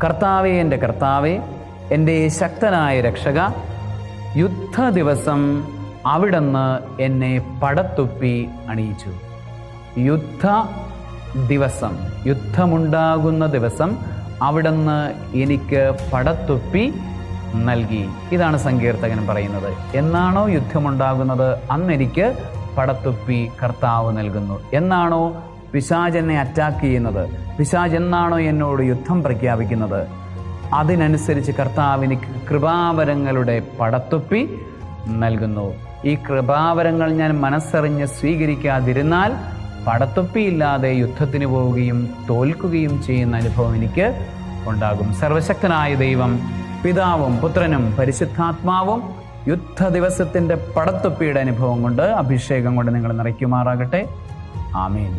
കർത്താവേ, എൻ്റെ കർത്താവേ, എൻ്റെ ശക്തനായ രക്ഷക, യുദ്ധ ദിവസം അവിടുന്ന് എന്നെ പടത്തൊപ്പി അണിയിച്ചു. യുദ്ധ ദിവസം, യുദ്ധമുണ്ടാകുന്ന ദിവസം അവിടുന്ന് എനിക്ക് പടത്തൊപ്പി നൽകി. ഇതാണ് സങ്കീർത്തകൻ പറയുന്നത്. എന്നാണോ യുദ്ധമുണ്ടാകുന്നത് അന്നെനിക്ക് പടത്തൊപ്പി കർത്താവ് നൽകുന്നു. എന്നാണോ പിശാച് എന്നെ അറ്റാക്ക് ചെയ്യുന്നത്, പിശാച് എന്നാണോ എന്നോട് യുദ്ധം പ്രഖ്യാപിക്കുന്നത്, അതിനനുസരിച്ച് കർത്താവ് എനിക്ക് കൃപാവരങ്ങളുടെ പടത്തൊപ്പി നൽകുന്നു. ഈ കൃപാവരങ്ങൾ ഞാൻ മനസ്സറിഞ്ഞ് സ്വീകരിക്കാതിരുന്നാൽ പടത്തൊപ്പിയില്ലാതെ യുദ്ധത്തിന് പോവുകയും തോൽക്കുകയും ചെയ്യുന്ന അനുഭവം എനിക്ക് ഉണ്ടാകും. സർവശക്തനായ ദൈവം, പിതാവും പുത്രനും പരിശുദ്ധാത്മാവും യുദ്ധ ദിവസത്തിൻ്റെ പടത്തൊപ്പിയുടെ അനുഭവം കൊണ്ട്, അഭിഷേകം കൊണ്ട് നിങ്ങൾ നിറയ്ക്കുമാറാകട്ടെ. ആമേൻ.